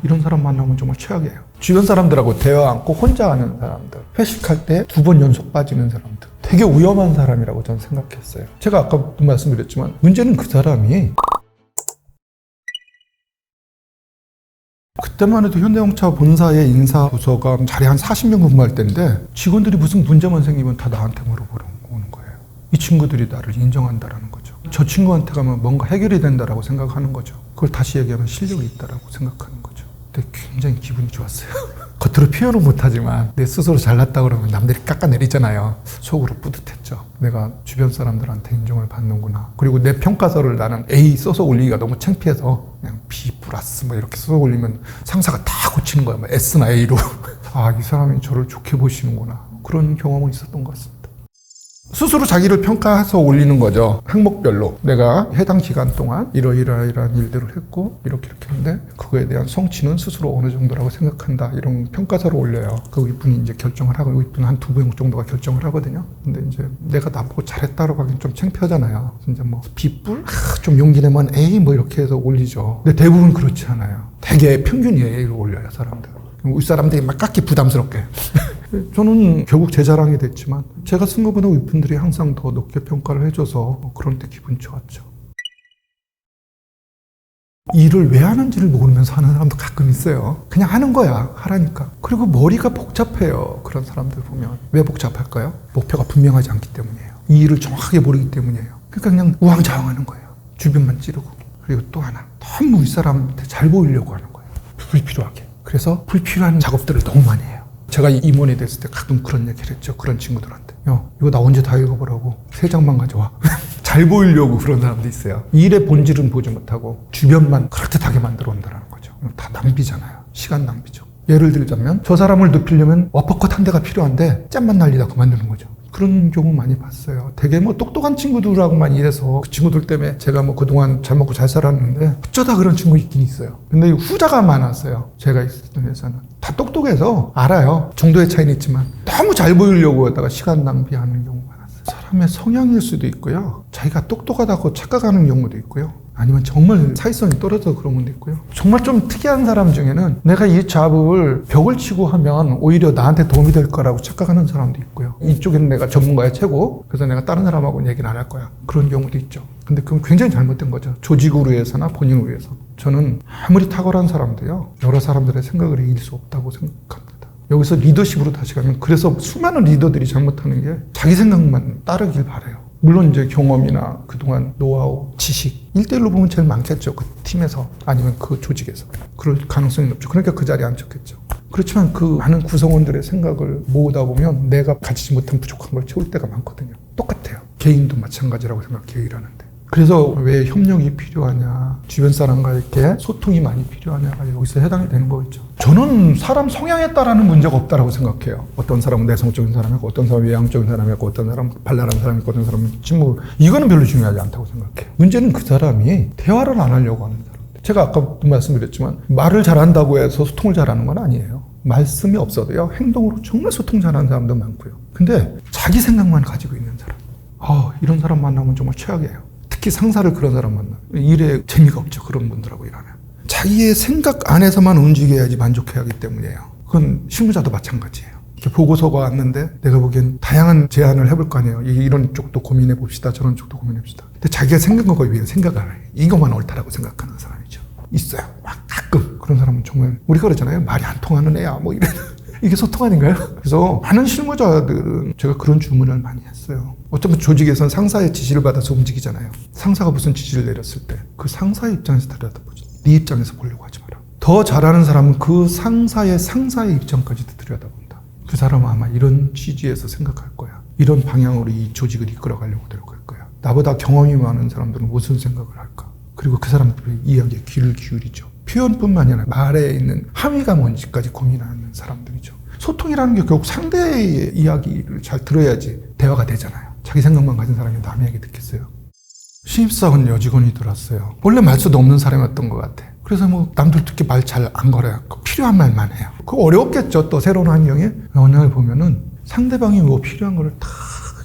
이런 사람 만나면 정말 최악이에요. 주변 사람들하고 대화 않고 혼자 하는 사람들, 회식할 때 2번 연속 빠지는 사람들, 되게 위험한 사람이라고 저는 생각했어요. 제가 아까도 말씀드렸지만 문제는 그 사람이 그때만 해도 현대자동차 본사의 인사부서가 자리 한 40명 근무할 때인데 직원들이 무슨 문제만 생기면 다 나한테 물어보는 거예요. 이 친구들이 나를 인정한다라는 거죠. 저 친구한테 가면 뭔가 해결이 된다라고 생각하는 거죠. 그걸 다시 얘기하면 실력이 있다라고 생각하는 거죠. 근데 굉장히 기분이 좋았어요. 겉으로 표현은 못하지만 내 스스로 잘났다 그러면 남들이 깎아내리잖아요. 속으로 뿌듯했죠. 내가 주변 사람들한테 인정을 받는구나. 그리고 내 평가서를 나는 A 써서 올리기가 너무 창피해서 그냥 B 플러스 이렇게 써서 올리면 상사가 다 고치는 거야. S나 A로. 이 사람이 저를 좋게 보시는구나. 그런 경험은 있었던 것 같습니다. 스스로 자기를 평가해서 올리는 거죠. 항목별로 내가 해당 기간 동안 이러이러한 일들을 했고 이렇게 했는데 그거에 대한 성취는 스스로 어느 정도라고 생각한다. 이런 평가서를 올려요. 그 이분이 이제 결정을 하고 이분 한 2분 정도가 결정을 하거든요. 근데 이제 내가 나보고 잘했다라고 하긴 좀 창피하잖아요. 이제 B뿔? 좀 용기 내면 A 이렇게 해서 올리죠. 근데 대부분 그렇지 않아요. 되게 평균 A로 올려요, 사람들. 윗사람들이 막 깎기 부담스럽게. 저는 결국 제 자랑이 됐지만 제가 쓴 것보다 윗분들이 항상 더 높게 평가를 해줘서 그런 때 기분 좋았죠. 일을 왜 하는지를 모르면서 하는 사람도 가끔 있어요. 그냥 하는 거야, 하라니까. 그리고 머리가 복잡해요, 그런 사람들 보면. 왜 복잡할까요? 목표가 분명하지 않기 때문이에요. 이 일을 정확하게 모르기 때문이에요. 그러니까 그냥 우왕좌왕하는 거예요. 주변만 찌르고. 그리고 또 하나, 너무 윗사람한테 잘 보이려고 하는 거예요. 불필요하게. 그래서 불필요한 작업들을 너무 많이 해요. 제가 임원이 됐을 때 가끔 그런 얘기를 했죠. 그런 친구들한테. 이거 나 언제 다 읽어보라고. 3장만 가져와. 잘 보이려고 그런 사람도 있어요. 일의 본질은 보지 못하고 주변만 그럴듯하게 만들어 온다는 거죠. 다 낭비잖아요. 시간 낭비죠. 예를 들자면 저 사람을 눕히려면 어퍼컷 한 대가 필요한데 짠만 날리다 그만두는 거죠. 그런 경우 많이 봤어요. 되게 똑똑한 친구들하고만 일해서 그 친구들 때문에 제가 그동안 잘 먹고 잘 살았는데 어쩌다 그런 친구 있긴 있어요. 근데 후자가 많았어요. 제가 있었던 회사는. 다 똑똑해서 알아요. 정도의 차이는 있지만 너무 잘 보이려고 하다가 시간 낭비하는 경우가 많았어요. 사람의 성향일 수도 있고요. 자기가 똑똑하다고 착각하는 경우도 있고요. 아니면 정말 사회성이 떨어져서 그런 분도 있고요. 정말 좀 특이한 사람 중에는 내가 이 잡을 벽을 치고 하면 오히려 나한테 도움이 될 거라고 착각하는 사람도 있고요. 이쪽에는 내가 전문가야 최고, 그래서 내가 다른 사람하고는 얘기를 안 할 거야. 그런 경우도 있죠. 근데 그건 굉장히 잘못된 거죠. 조직을 위해서나 본인을 위해서. 저는 아무리 탁월한 사람도요, 여러 사람들의 생각을 이길 수 없다고 생각합니다. 여기서 리더십으로 다시 가면, 그래서 수많은 리더들이 잘못하는 게 자기 생각만 따르길 바라요. 물론 이제 경험이나 그동안 노하우, 지식 1대1로 보면 제일 많겠죠. 그 팀에서 아니면 그 조직에서. 그럴 가능성이 높죠. 그러니까 그 자리에 앉혔겠죠. 그렇지만 그 많은 구성원들의 생각을 모으다 보면 내가 가지지 못한 부족한 걸 채울 때가 많거든요. 똑같아요. 개인도 마찬가지라고 생각해요, 일하는데. 그래서 왜 협력이 필요하냐, 주변 사람과 이렇게 소통이 많이 필요하냐가 여기서 해당이 되는 거겠죠. 저는 사람 성향에 따라는 문제가 없다라고 생각해요. 어떤 사람은 내성적인 사람이고, 어떤 사람은 외향적인 사람이고, 어떤 사람은 발랄한 사람이고, 어떤 사람은 침묵. 이거는 별로 중요하지 않다고 생각해요. 문제는 그 사람이 대화를 안 하려고 하는 사람. 제가 아까도 말씀드렸지만 말을 잘한다고 해서 소통을 잘하는 건 아니에요. 말씀이 없어도요, 행동으로 정말 소통 잘하는 사람도 많고요. 근데 자기 생각만 가지고 있는 사람. 이런 사람 만나면 정말 최악이에요. 특히 상사를 그런 사람 만나면 일에 재미가 없죠. 그런 분들하고 일하면. 자기의 생각 안에서만 움직여야지 만족해야 하기 때문이에요. 그건 실무자도 마찬가지예요. 이렇게 보고서가 왔는데 내가 보기엔 다양한 제안을 해볼 거 아니에요. 이런 쪽도 고민해 봅시다. 저런 쪽도 고민해 봅시다. 근데 자기가 생각한 거에 비해 생각을 안 해요. 이것만 옳다라고 생각하는 사람이죠. 있어요. 막 가끔 그런 사람은 정말 우리가 그러잖아요. 말이 안 통하는 애야. 이런. 이게 소통 아닌가요? 그래서 많은 실무자들은 제가 그런 주문을 많이 했어요. 어쩌면 조직에서는 상사의 지시를 받아서 움직이잖아요. 상사가 무슨 지시를 내렸을 때 그 상사의 입장에서 들여다보지. 네 입장에서 보려고 하지 마라. 더 잘하는 사람은 그 상사의 입장까지도 들여다본다. 그 사람은 아마 이런 취지에서 생각할 거야. 이런 방향으로 이 조직을 이끌어가려고 노력할 거야. 나보다 경험이 많은 사람들은 무슨 생각을 할까? 그리고 그 사람들의 이야기에 귀를 기울이죠. 표현뿐만이 아니라 말에 있는 함의가 뭔지까지 고민하는 사람들이죠. 소통이라는 게 결국 상대의 이야기를 잘 들어야지 대화가 되잖아요. 자기 생각만 가진 사람이 남의 얘기 듣겠어요. 신입사원 여직원이 들었어요. 원래 말수도 없는 사람이었던 것 같아. 그래서 남들 듣기 말 잘 안 걸어요. 필요한 말만 해요. 그거 어렵겠죠. 또 새로운 환경에. 어느 날 보면은 상대방이 필요한 거를 다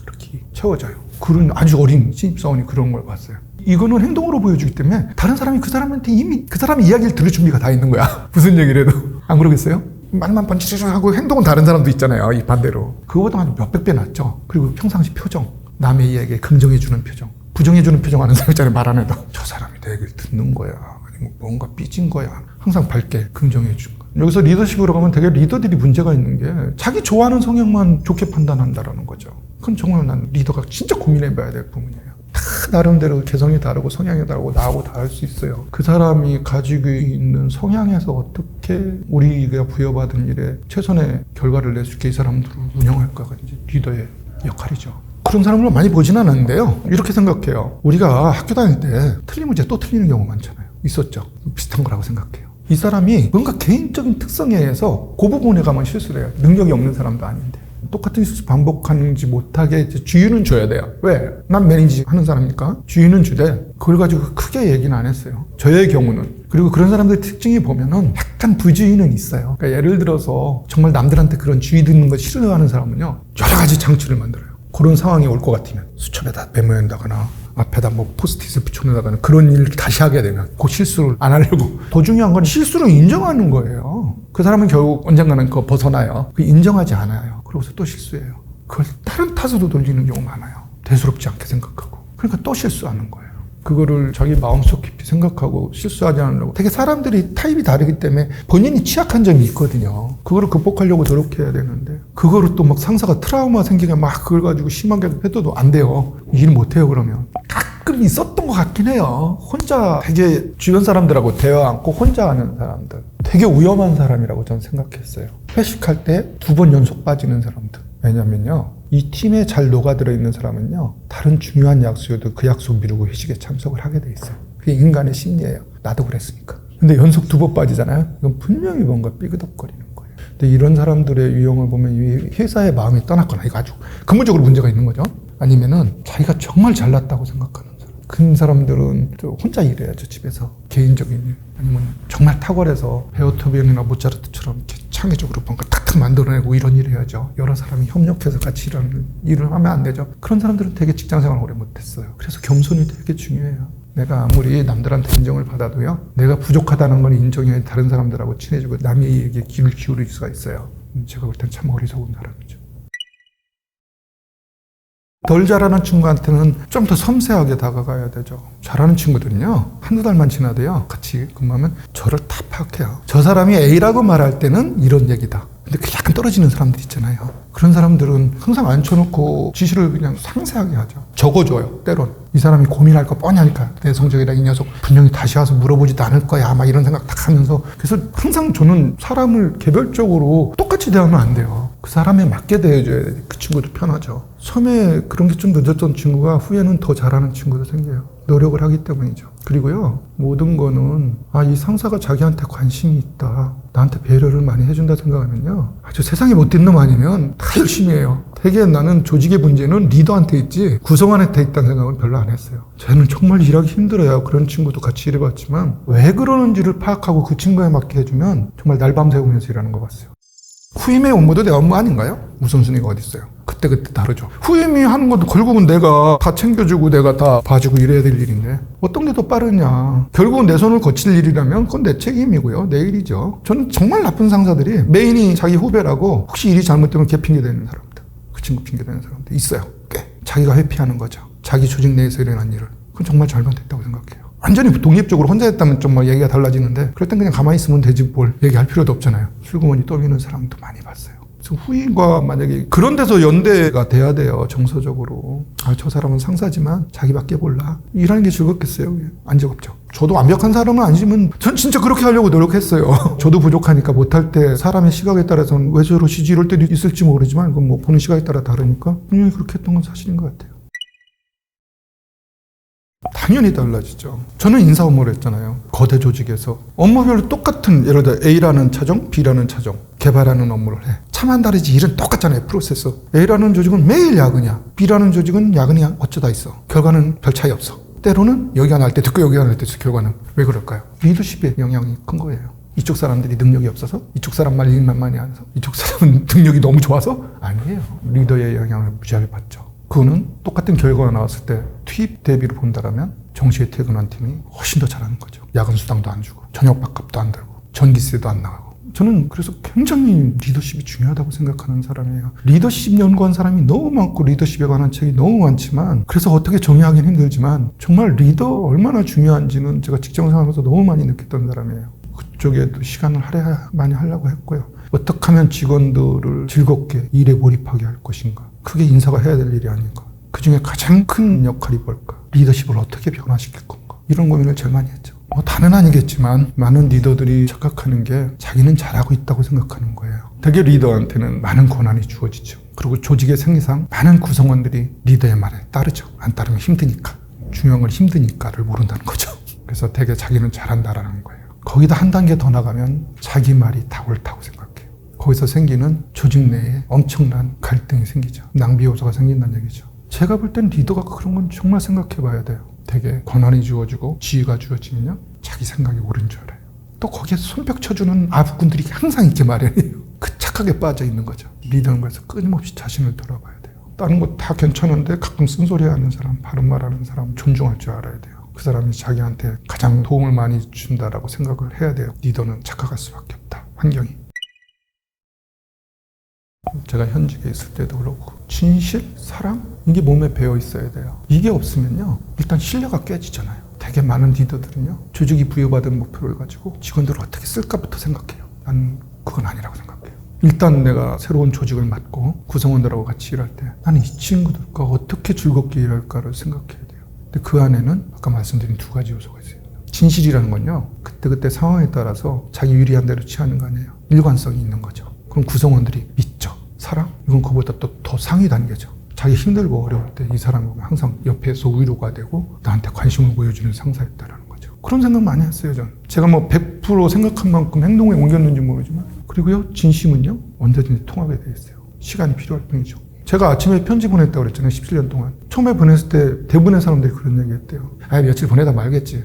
이렇게 채워줘요. 그런 아주 어린 신입사원이 그런 걸 봤어요. 이거는 행동으로 보여주기 때문에 다른 사람이 그 사람한테 이미 그 사람의 이야기를 들을 준비가 다 있는 거야. 무슨 얘기를 해도. 안 그러겠어요? 말만 번지르르 하고 행동은 다른 사람도 있잖아요. 이 반대로. 그거보다 한 몇백 배 낫죠. 그리고 평상시 표정. 남의 이야기에 긍정해주는 표정. 부정해주는 표정 하는 사람 있잖아요. 말 안 해도. 저 사람이 내 얘기를 듣는 거야. 아니면 뭔가 삐진 거야. 항상 밝게 긍정해주는 거. 여기서 리더십으로 가면 되게 리더들이 문제가 있는 게 자기 좋아하는 성향만 좋게 판단한다라는 거죠. 그건 정말 난 리더가 진짜 고민해봐야 될 부분이에요. 다 나름대로 개성이 다르고 성향이 다르고 나하고 다를 수 있어요. 그 사람이 가지고 있는 성향에서 어떻게 우리가 부여받은 일에 최선의 결과를 낼 수 있게 이 사람들을 운영할까가 이제 리더의 역할이죠. 그런 사람을 많이 보진 않았는데요. 이렇게 생각해요. 우리가 학교 다닐 때 틀린 문제 또 틀리는 경우 많잖아요. 있었죠. 비슷한 거라고 생각해요. 이 사람이 뭔가 개인적인 특성에 의해서 그 부분에 가면 실수를 해요. 능력이 없는 사람도 아닌데. 똑같은 실수 반복하는지 못하게 주의는 줘야 돼요. 왜? 난 매니지 하는 사람이니까 주의는 주되 그걸 가지고 크게 얘기는 안 했어요. 저의 경우는. 그리고 그런 사람들의 특징이 보면은 약간 부주의는 있어요. 그러니까 예를 들어서 정말 남들한테 그런 주의 듣는 거 싫어하는 사람은요. 여러 가지 장치를 만들어요. 그런 상황이 올 것 같으면 수첩에다 메모한다거나 앞에다 뭐 포스트잇을 붙여놓다거나 그런 일을 다시 하게 되면 그 실수를 안 하려고. 더 중요한 건 실수를 인정하는 거예요. 그 사람은 결국 언젠가는 그거 벗어나요. 그 인정하지 않아요. 그러고서 또 실수해요. 그걸 다른 탓으로 돌리는 경우 많아요. 대수롭지 않게 생각하고. 그러니까 또 실수하는 거예요. 그거를 자기 마음속 깊이 생각하고 실수하지 않으려고. 되게 사람들이 타입이 다르기 때문에 본인이 취약한 점이 있거든요. 그거를 극복하려고 노력해야 되는데 그거를 또 막 상사가 트라우마 생기게 막 그걸 가지고 심하게 해도 안 돼요. 일 못해요 그러면. 가끔 있었던 것 같긴 해요. 혼자 되게 주변 사람들하고 대화 않고 혼자 하는 사람들. 되게 위험한 사람이라고 저는 생각했어요. 회식할 때 2번 연속 빠지는 사람들. 왜냐면요. 이 팀에 잘 녹아들어 있는 사람은요. 다른 중요한 약속에도 그 약속 미루고 회식에 참석을 하게 돼 있어요. 그게 인간의 심리예요. 나도 그랬으니까. 근데 연속 2번 빠지잖아요. 이건 분명히 뭔가 삐그덕거리는 거예요. 근데 이런 사람들의 유형을 보면 이 회사의 마음이 떠났거나 이거 아주 근본적으로 문제가 있는 거죠. 아니면은 자기가 정말 잘났다고 생각하는 사람. 그 사람들은 혼자 일해야죠. 집에서. 개인적인 일. 아니면 정말 탁월해서 베토벤이나 모차르트처럼 이렇게 창의적으로 뭔가 탁탁 만들어내고 이런 일을 해야죠. 여러 사람이 협력해서 같이 일을 하면 안 되죠. 그런 사람들은 되게 직장생활 오래 못했어요. 그래서 겸손이 되게 중요해요. 내가 아무리 남들한테 인정을 받아도요. 내가 부족하다는 걸 인정해야 다른 사람들하고 친해지고 남의 얘기에 귀를 기울일 수가 있어요. 제가 볼 땐 참 어리석은 사람이죠. 덜 잘하는 친구한테는 좀 더 섬세하게 다가가야 되죠. 잘하는 친구들은요. 한두 달만 지나도요. 같이 근무하면 저를 다 파악해요. 저 사람이 A라고 말할 때는 이런 얘기다. 근데 그 약간 떨어지는 사람들 있잖아요. 그런 사람들은 항상 앉혀놓고 지시를 그냥 상세하게 하죠. 적어줘요. 때론. 이 사람이 고민할 거 뻔히 하니까 내 성적이다 이 녀석 분명히 다시 와서 물어보지도 않을 거야. 막 이런 생각 딱 하면서. 그래서 항상 저는 사람을 개별적으로 똑같이 대하면 안 돼요. 그 사람에 맞게 대해줘야 그 친구도 편하죠. 처음에 그런 게 좀 늦었던 친구가 후에는 더 잘하는 친구도 생겨요. 노력을 하기 때문이죠. 그리고요, 모든 거는, 이 상사가 자기한테 관심이 있다. 나한테 배려를 많이 해준다 생각하면요. 아주 세상에 못된 놈 아니면 다 열심히 해요. 되게 나는 조직의 문제는 리더한테 있지, 구성원한테 있다는 생각은 별로 안 했어요. 쟤는 정말 일하기 힘들어요. 그런 친구도 같이 일해봤지만, 왜 그러는지를 파악하고 그 친구에 맞게 해주면 정말 날밤 새우면서 일하는 것 같아요. 후임의 업무도 내 업무 아닌가요? 우선순위가 어디 있어요? 그때그때 다르죠. 후임이 하는 것도 결국은 내가 다 챙겨주고 내가 다 봐주고 이래야 될 일인데 어떤 게 더 빠르냐. 결국은 내 손을 거칠 일이라면 그건 내 책임이고요. 내 일이죠. 저는 정말 나쁜 상사들이 메인이 자기 후배라고 혹시 일이 잘못되면 걔 핑계대는 사람들, 그 친구 핑계대는 사람들 있어요. 꽤. 자기가 회피하는 거죠. 자기 조직 내에서 일어난 일을. 그건 정말 잘못됐다고 생각해요. 완전히 독립적으로 혼자 했다면 좀 뭐 얘기가 달라지는데 그럴 땐 그냥 가만히 있으면 되지 뭘 얘기할 필요도 없잖아요. 슬그머니 떠미는 사람도 많이 봤어요. 그래서 후임과 만약에 그런 데서 연대가 돼야 돼요. 정서적으로. 저 사람은 상사지만 자기밖에 몰라. 일하는 게 즐겁겠어요? 안 즐겁죠. 저도 완벽한 사람은 아니지만 전 진짜 그렇게 하려고 노력했어요. 저도 부족하니까 못할 때 사람의 시각에 따라서는 왜 저러시지 이럴 때도 있을지 모르지만 그건 뭐 보는 시각에 따라 다르니까 분명히 그렇게 했던 건 사실인 것 같아요. 당연히 달라지죠. 저는 인사 업무를 했잖아요. 거대 조직에서. 업무별로 똑같은 예를 들어 A라는 차종, B라는 차종 개발하는 업무를 해. 차만 다르지 일은 똑같잖아요. 프로세서. A라는 조직은 매일 야근이야. B라는 조직은 야근이야. 어쩌다 있어. 결과는 별 차이 없어. 때로는 여기가 날 때 듣고 여기가 날 때 결과는. 왜 그럴까요? 리더십의 영향이 큰 거예요. 이쪽 사람들이 능력이 없어서? 이쪽 사람 말 일만 많이 안 해서? 이쪽 사람은 능력이 너무 좋아서? 아니에요. 리더의 영향을 무지하게 받죠. 그거는 똑같은 결과가 나왔을 때 투입 대비로 본다라면 정시에 퇴근한 팀이 훨씬 더 잘하는 거죠. 야근 수당도 안 주고 저녁 밥값도 안 들고 전기세도 안 나가고. 저는 그래서 굉장히 리더십이 중요하다고 생각하는 사람이에요. 리더십 연구한 사람이 너무 많고 리더십에 관한 책이 너무 많지만, 그래서 어떻게 정의하기는 힘들지만 정말 리더 얼마나 중요한지는 제가 직장생활하면서 너무 많이 느꼈던 사람이에요. 그쪽에도 시간을 많이 하려고 했고요. 어떻게 하면 직원들을 즐겁게 일에 몰입하게 할 것인가. 그게 인사가 해야 될 일이 아닌가. 그중에 가장 큰 역할이 뭘까. 리더십을 어떻게 변화시킬 건가. 이런 고민을 제일 많이 했죠. 다는 아니겠지만 많은 리더들이 착각하는 게 자기는 잘하고 있다고 생각하는 거예요. 대개 리더한테는 많은 권한이 주어지죠. 그리고 조직의 생리상 많은 구성원들이 리더의 말에 따르죠. 안 따르면 힘드니까. 중요한 건 힘드니까를 모른다는 거죠. 그래서 대개 자기는 잘한다라는 거예요. 거기다 한 단계 더 나가면 자기 말이 다 옳다고 생각해요. 거기서 생기는 조직 내에 엄청난 갈등이 생기죠. 낭비 요소가 생긴다는 얘기죠. 제가 볼 땐 리더가 그런 건 정말 생각해 봐야 돼요. 되게 권한이 주어지고 지위가 주어지면요, 자기 생각이 옳은 줄 알아요. 또 거기에 손뼉 쳐주는 아부꾼들이 항상 있게 마련이에요. 그 착각에 빠져 있는 거죠. 리더는 그래서 끊임없이 자신을 돌아봐야 돼요. 다른 거 다 괜찮은데 가끔 쓴소리 하는 사람, 바른 말하는 사람 존중할 줄 알아야 돼요. 그 사람이 자기한테 가장 도움을 많이 준다라고 생각을 해야 돼요. 리더는 착각할 수밖에 없다. 환경이. 제가 현직에 있을 때도 그렇고 진실, 사랑 이게 몸에 배어 있어야 돼요. 이게 없으면요, 일단 신뢰가 깨지잖아요. 되게 많은 리더들은요, 조직이 부여받은 목표를 가지고 직원들을 어떻게 쓸까부터 생각해요. 난 그건 아니라고 생각해요. 일단 내가 새로운 조직을 맡고 구성원들하고 같이 일할 때 나는 이 친구들과 어떻게 즐겁게 일할까를 생각해야 돼요. 근데 그 안에는 아까 말씀드린 두 가지 요소가 있어요. 진실이라는 건요, 그때그때 상황에 따라서 자기 유리한 대로 취하는 거 아니에요. 일관성이 있는 거죠. 그럼 구성원들이 믿죠. 사랑? 이건 그보다 또 더 상위 단계죠. 자기 힘들고 어려울 때 이 사람이 항상 옆에서 위로가 되고 나한테 관심을 보여주는 상사였다라는 거죠. 그런 생각 많이 했어요, 전. 제가 뭐 100% 생각한 만큼 행동에 옮겼는지 모르지만. 그리고요, 진심은요, 언제든지 통하게 돼 있어요. 시간이 필요할 뿐이죠. 제가 아침에 편지 보냈다고 그랬잖아요, 17년 동안. 처음에 보냈을 때 대부분의 사람들이 그런 얘기 했대요. 며칠 보내다 말겠지.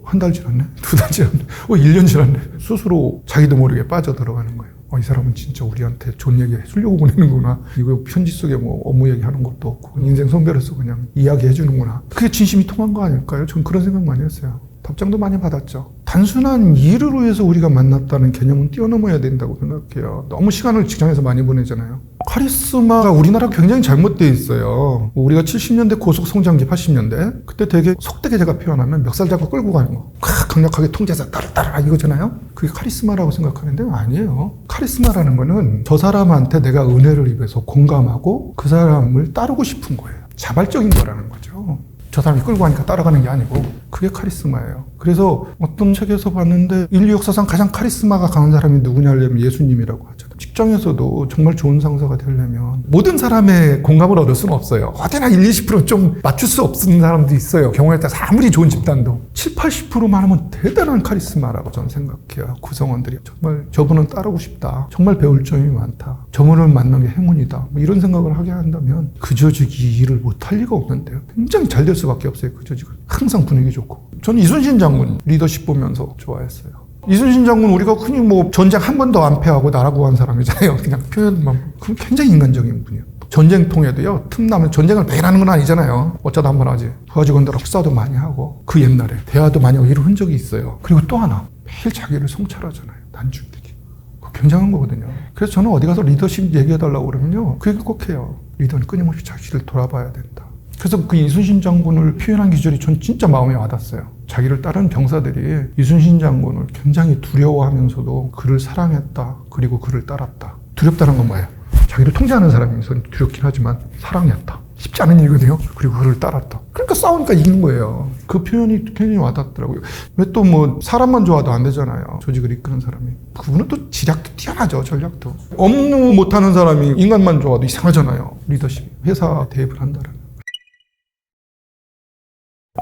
한 달 지났네? 2달 지났네? 1년 지났네? 스스로 자기도 모르게 빠져들어가는 거예요. 이 사람은 진짜 우리한테 좋은 얘기 해주려고 보내는구나. 이거 편지 속에 뭐 업무 얘기하는 것도 없고 인생 선배로서 그냥 이야기해 주는구나. 그게 진심이 통한 거 아닐까요? 전 그런 생각 많이 했어요. 답장도 많이 받았죠. 단순한 일을 위해서 우리가 만났다는 개념은 뛰어넘어야 된다고 생각해요. 너무 시간을 직장에서 많이 보내잖아요. 카리스마가 우리나라 굉장히 잘못되어 있어요. 우리가 70년대 고속성장기 80년대 그때 되게 속되게 제가 표현하면 멱살 잡고 끌고 가는 거, 강력하게 통제해서 따르따르 이거잖아요. 그게 카리스마라고 생각하는데 아니에요. 카리스마라는 거는 저 사람한테 내가 은혜를 입어서 공감하고 그 사람을 따르고 싶은 거예요. 자발적인 거라는 거죠. 저 사람이 끌고 가니까 따라가는 게 아니고 그게 카리스마예요. 그래서 어떤 책에서 봤는데 인류 역사상 가장 카리스마가 강한 사람이 누구냐 하려면 예수님이라고 하잖아요. 직장에서도 정말 좋은 상사가 되려면 모든 사람의 공감을 얻을 수는 없어요. 어디나 1, 20% 좀 맞출 수 없는 사람도 있어요. 경우에 따라서 아무리 좋은 집단도 7, 80%만 하면 대단한 카리스마라고 저는 생각해요. 구성원들이 정말 저분은 따르고 싶다. 정말 배울 점이 많다. 저분을 만난 게 행운이다. 뭐 이런 생각을 하게 한다면 그 조직이 일을 못할 리가 없는데요. 굉장히 잘 될 수밖에 없어요. 그 조직은 항상 분위기 좋고. 저는 이순신 장군 리더십 보면서 좋아했어요. 이순신 장군 우리가 흔히 뭐 전쟁 한 번도 안 패하고 나라 구한 사람이잖아요. 그냥 표현만. 그럼 굉장히 인간적인 분이에요. 전쟁통에도요, 틈나면 전쟁을 매일 하는 건 아니잖아요. 어쩌다 한 번 하지. 부하직원들하고 식사도 많이 하고 그 옛날에 대화도 많이 하고 이런 흔적이 있어요. 그리고 또 하나, 매일 자기를 성찰하잖아요. 난중되게. 굉장한 거거든요. 그래서 저는 어디 가서 리더십 얘기해달라고 그러면요, 그 얘기 꼭 해요. 리더는 끊임없이 자기를 돌아봐야 된다. 그래서 그 이순신 장군을 표현한 기절이 전 진짜 마음에 와닿았어요. 자기를 따르는 병사들이 이순신 장군을 굉장히 두려워하면서도 그를 사랑했다. 그리고 그를 따랐다. 두렵다는 건 뭐예요? 자기를 통제하는 사람이 두렵긴 하지만 사랑했다. 쉽지 않은 일이거든요. 그리고 그를 따랐다. 그러니까 싸우니까 이기는 거예요. 그 표현이 굉장히 와닿더라고요. 왜 또 뭐 사람만 좋아도 안 되잖아요. 조직을 이끄는 사람이. 그분은 또 지략도 뛰어나죠. 전략도. 업무 못하는 사람이 인간만 좋아도 이상하잖아요. 리더십. 회사 대입을 한다는.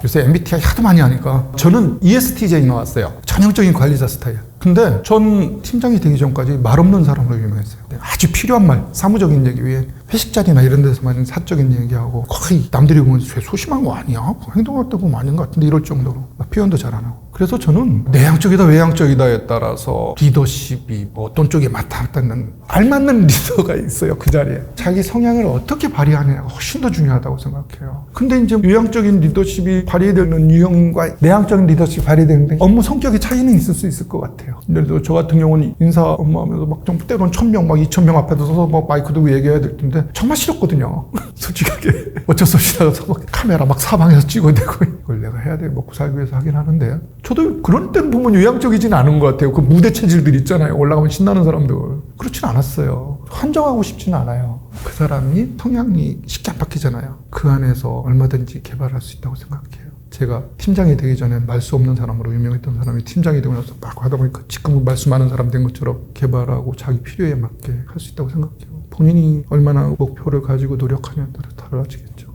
요새 MBTI 하도 많이 하니까 저는 ESTJ 나왔어요. 전형적인 관리자 스타일. 근데 전 팀장이 되기 전까지 말 없는 사람으로 유명했어요. 아주 필요한 말, 사무적인 얘기 위에 회식 자리나 이런 데서만 사적인 얘기하고 거의 남들이 보면 쟤 소심한 거 아니야? 행동할 때 보면 아닌 것 같은데 이럴 정도로 표현도 잘 안 하고. 그래서 저는 내향적이다 외향적이다에 따라서 리더십이 뭐 어떤 쪽에 맡았다는 알맞는 리더가 있어요. 그 자리에 자기 성향을 어떻게 발휘하느냐가 훨씬 더 중요하다고 생각해요. 근데 이제 외향적인 리더십이 발휘되는 유형과 내향적인 리더십이 발휘되는데 업무 성격의 차이는 있을 수 있을 것 같아요. 예를 들어 저 같은 경우는 인사 업무하면서 막 좀 때로는 1000명 막 2000명 앞에서 서서 막 마이크 들고 얘기해야 될 텐데 정말 싫었거든요. 솔직하게 어쩔 수 없이 나가서 막 카메라 막 사방에서 찍어대고 이걸 내가 해야 돼 먹고 살기 위해서 하긴 하는데 저도 그런 때는 보면 외향적이진 않은 것 같아요. 그 무대 체질들 있잖아요. 올라가면 신나는 사람들. 그렇진 않았어요. 한정하고 싶지는 않아요. 그 사람이 성향이 쉽게 안 바뀌잖아요. 그 안에서 얼마든지 개발할 수 있다고 생각해요. 제가 팀장이 되기 전에 말 수 없는 사람으로 유명했던 사람이 팀장이 되고 나서 막 하다 보니까 지금은 말 수 많은 사람 된 것처럼 개발하고 자기 필요에 맞게 할 수 있다고 생각해요. 본인이 얼마나 목표를 가지고 노력하냐에 따라 달라지겠죠.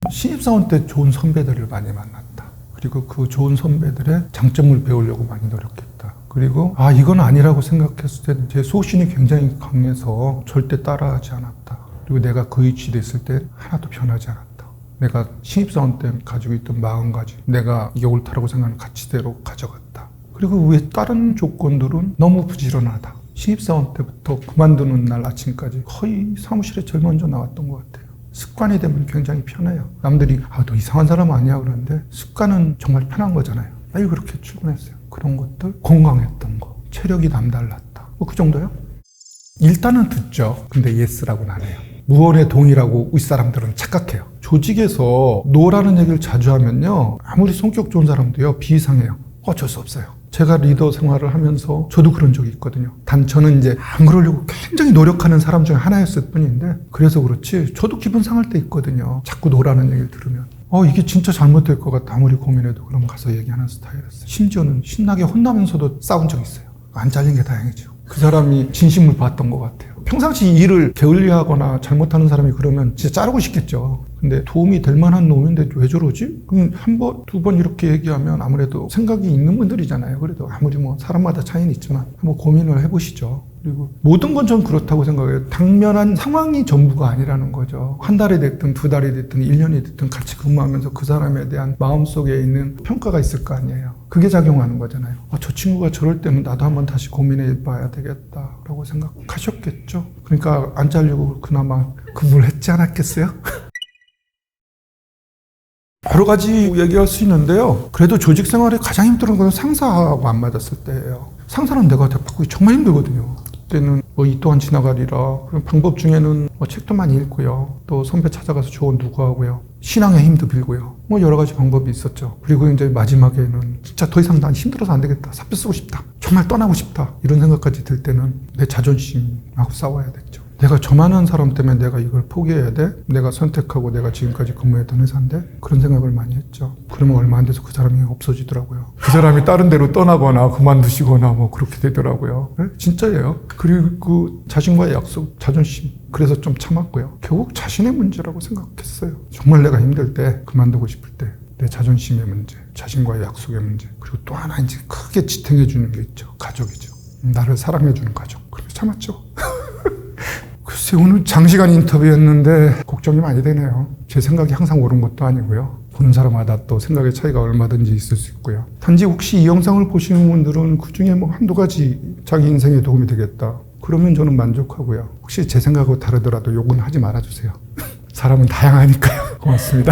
신입사원 때 좋은 선배들을 많이 만났다. 그리고 그 좋은 선배들의 장점을 배우려고 많이 노력했다. 그리고 이건 아니라고 생각했을 때는 제 소신이 굉장히 강해서 절대 따라하지 않았다. 그리고 내가 그 위치에 있을 때 하나도 변하지 않았다. 내가 신입사원 때 가지고 있던 마음가짐, 내가 이게 옳다라고 생각하는 가치대로 가져갔다. 그리고 왜 다른 조건들은 너무 부지런하다. 신입사원 때부터 그만두는 날 아침까지 거의 사무실에 제일 먼저 나왔던 것 같아요. 습관이 되면 굉장히 편해요. 남들이 너 이상한 사람 아니야 그러는데 습관은 정말 편한 거잖아요. 매일 그렇게 출근했어요. 그런 것들, 건강했던 거, 체력이 남달랐다. 뭐 그 정도요? 일단은 듣죠. 근데 예스라고는 안 해요. 무언의 동의라고 윗사람들은 착각해요. 조직에서 노라는 얘기를 자주 하면요, 아무리 성격 좋은 사람도요 비이상해요. 어쩔 수 없어요. 제가 리더 생활을 하면서 저도 그런 적이 있거든요. 단 저는 이제 안 그러려고 굉장히 노력하는 사람 중에 하나였을 뿐인데, 그래서 그렇지 저도 기분 상할 때 있거든요. 자꾸 노라는 얘기를 들으면 이게 진짜 잘못될 것 같다. 아무리 고민해도 그럼 가서 얘기하는 스타일이었어요. 심지어는 신나게 혼나면서도 싸운 적 있어요. 안 잘린 게 다행이죠. 그 사람이 진심을 봤던 것 같아요. 평상시 일을 게을리하거나 잘못하는 사람이 그러면 진짜 자르고 싶겠죠. 근데 도움이 될 만한 놈인데 왜 저러지? 그럼 한 번, 두 번 이렇게 얘기하면 아무래도 생각이 있는 분들이잖아요. 그래도 아무리 뭐 사람마다 차이는 있지만 한번 고민을 해보시죠. 그리고 모든 건 전 그렇다고 생각해요. 당면한 상황이 전부가 아니라는 거죠. 한 달이 됐든 두 달이 됐든 1년이 됐든 같이 근무하면서 그 사람에 대한 마음속에 있는 평가가 있을 거 아니에요. 그게 작용하는 거잖아요. 저 친구가 저럴 때면 나도 한번 다시 고민해 봐야 되겠다라고 생각하셨겠죠. 그러니까 안 잘리고 그나마 근무를 했지 않았겠어요? 여러 가지 얘기할 수 있는데요. 그래도 조직 생활에 가장 힘든 건 상사하고 안 맞았을 때예요. 상사는 내가 대받고 정말 힘들거든요. 그때는 이 또한 지나가리라. 그런 방법 중에는 책도 많이 읽고요. 또 선배 찾아가서 조언 누구하고요. 신앙의 힘도 빌고요. 여러 가지 방법이 있었죠. 그리고 이제 마지막에는 진짜 더 이상 난 힘들어서 안 되겠다. 사표 쓰고 싶다. 정말 떠나고 싶다. 이런 생각까지 들 때는 내 자존심하고 싸워야 됐죠. 내가 저만한 사람 때문에 내가 이걸 포기해야 돼? 내가 선택하고 내가 지금까지 근무했던 회사인데? 그런 생각을 많이 했죠. 그러면 얼마 안 돼서 그 사람이 없어지더라고요. 그 사람이 다른 데로 떠나거나 그만두시거나 그렇게 되더라고요. 네? 진짜예요. 그리고 자신과의 약속, 자존심. 그래서 좀 참았고요. 결국 자신의 문제라고 생각했어요. 정말 내가 힘들 때, 그만두고 싶을 때. 내 자존심의 문제, 자신과의 약속의 문제. 그리고 또 하나 이제 크게 지탱해주는 게 있죠. 가족이죠. 나를 사랑해주는 가족. 그래서 참았죠. 글쎄, 오늘 장시간 인터뷰였는데 걱정이 많이 되네요. 제 생각이 항상 옳은 것도 아니고요. 보는 사람마다 또 생각의 차이가 얼마든지 있을 수 있고요. 단지 혹시 이 영상을 보시는 분들은 그중에 한두 가지 자기 인생에 도움이 되겠다. 그러면 저는 만족하고요. 혹시 제 생각하고 다르더라도 욕은 하지 말아주세요. 사람은 다양하니까요. 고맙습니다.